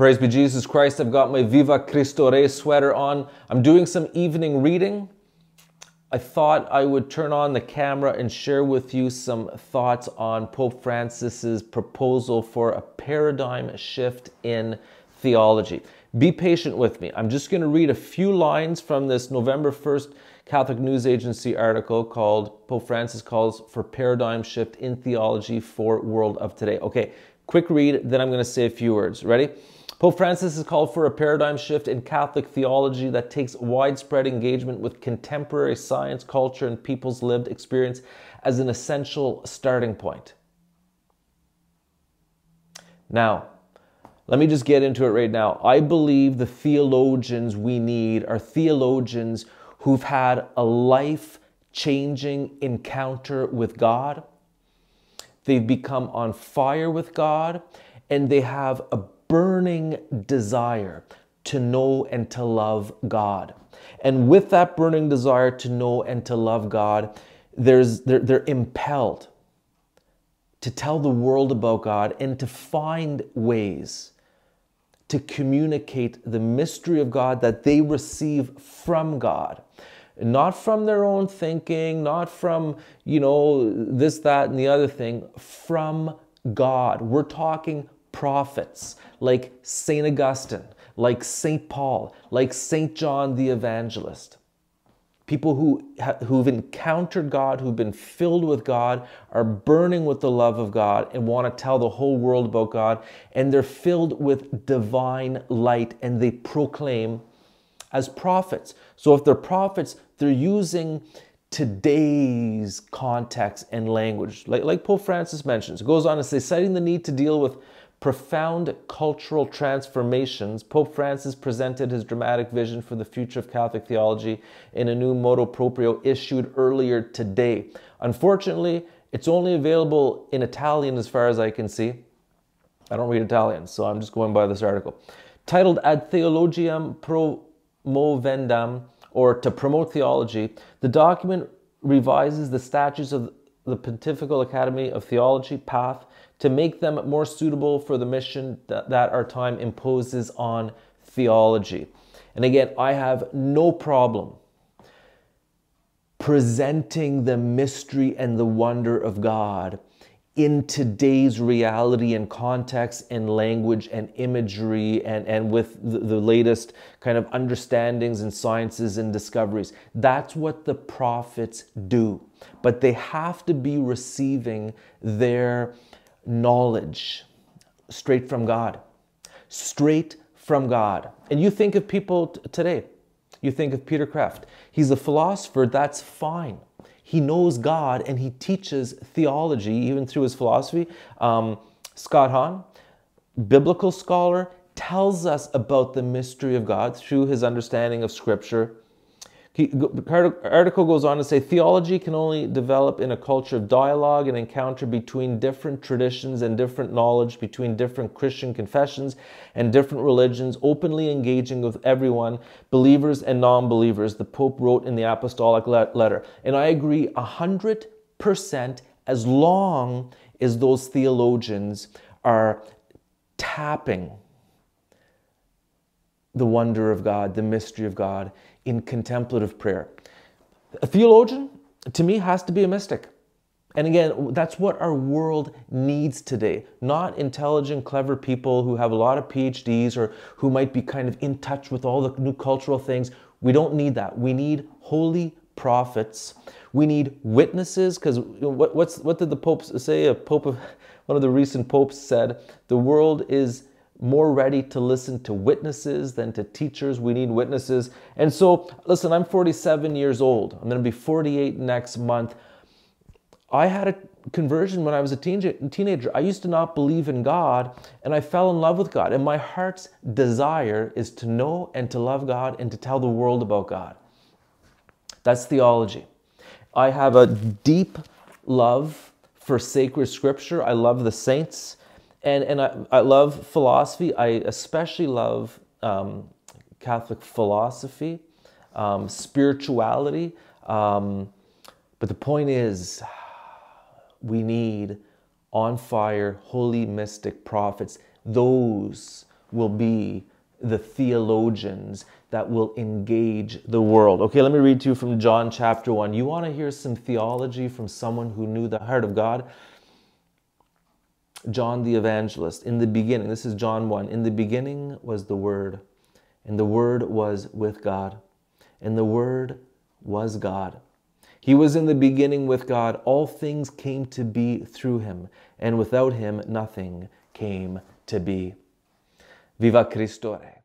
Praise be Jesus Christ. I've got my Viva Cristo Rey sweater on. I'm doing some evening reading. I thought I would turn on the camera and share with you some thoughts on Pope Francis's proposal for a paradigm shift in theology. Be patient with me. I'm just going to read a few lines from this November 1st Catholic News Agency article called Pope Francis Calls for Paradigm Shift in Theology for World of Today. Okay, quick read, then I'm going to say a few words. Ready? Pope Francis has called for a paradigm shift in Catholic theology that takes widespread engagement with contemporary science, culture, and people's lived experience as an essential starting point. Now, let me just get into it right now. I believe the theologians we need are theologians who've had a life-changing encounter with God. They've become on fire with God, and they have a burning desire to know and to love God. And with that burning desire to know and to love God, they're impelled to tell the world about God and to find ways to communicate the mystery of God that they receive from God. Not from their own thinking, not from, this, that, and the other thing, from God. We're talking prophets like St. Augustine, like St. Paul, like St. John the Evangelist. People who've encountered God, who've been filled with God, are burning with the love of God and want to tell the whole world about God. And they're filled with divine light and they proclaim as prophets. So if they're prophets, they're using today's context and language. Like Pope Francis mentions, it goes on to say, citing the need to deal with profound cultural transformations, Pope Francis presented his dramatic vision for the future of Catholic theology in a new motu proprio issued earlier today. Unfortunately, it's only available in Italian as far as I can see. I don't read Italian, so I'm just going by this article. Titled Ad Theologiam Promovendam, or to promote theology, the document revises the statutes of the Pontifical Academy of Theology, PATH, to make them more suitable for the mission that our time imposes on theology. And again, I have no problem presenting the mystery and the wonder of God in today's reality and context and language and imagery and with the latest kind of understandings and sciences and discoveries. That's what the prophets do. But they have to be receiving their knowledge straight from God. Straight from God. And you think of people today. You think of Peter Kraft. He's a philosopher, that's fine. He knows God and he teaches theology even through his philosophy. Scott Hahn, biblical scholar, tells us about the mystery of God through his understanding of Scripture. The article goes on to say, theology can only develop in a culture of dialogue and encounter between different traditions and different knowledge, between different Christian confessions and different religions, openly engaging with everyone, believers and non-believers, the Pope wrote in the Apostolic Letter. And I agree 100% as long as those theologians are tapping the wonder of God, the mystery of God, in contemplative prayer. A theologian, to me, has to be a mystic. And again, that's what our world needs today. Not intelligent, clever people who have a lot of PhDs or who might be kind of in touch with all the new cultural things. We don't need that. We need holy prophets. We need witnesses, because what did the Pope say? One of the recent popes said, the world is more ready to listen to witnesses than to teachers. We need witnesses. And so, listen, I'm 47 years old. I'm going to be 48 next month. I had a conversion when I was a teenager. I used to not believe in God, and I fell in love with God. And my heart's desire is to know and to love God and to tell the world about God. That's theology. I have a deep love for sacred scripture. I love the saints. And I love philosophy. I especially love Catholic philosophy, spirituality. But the point is, we need on fire, holy mystic prophets, those will be the theologians that will engage the world. Okay, let me read to you from John chapter 1. You want to hear some theology from someone who knew the heart of God? John the evangelist, in the beginning, this is John 1, in the beginning was the Word, and the Word was with God, and the Word was God. He was in the beginning with God. All things came to be through him, and without him nothing came to be. Viva Cristo Rey.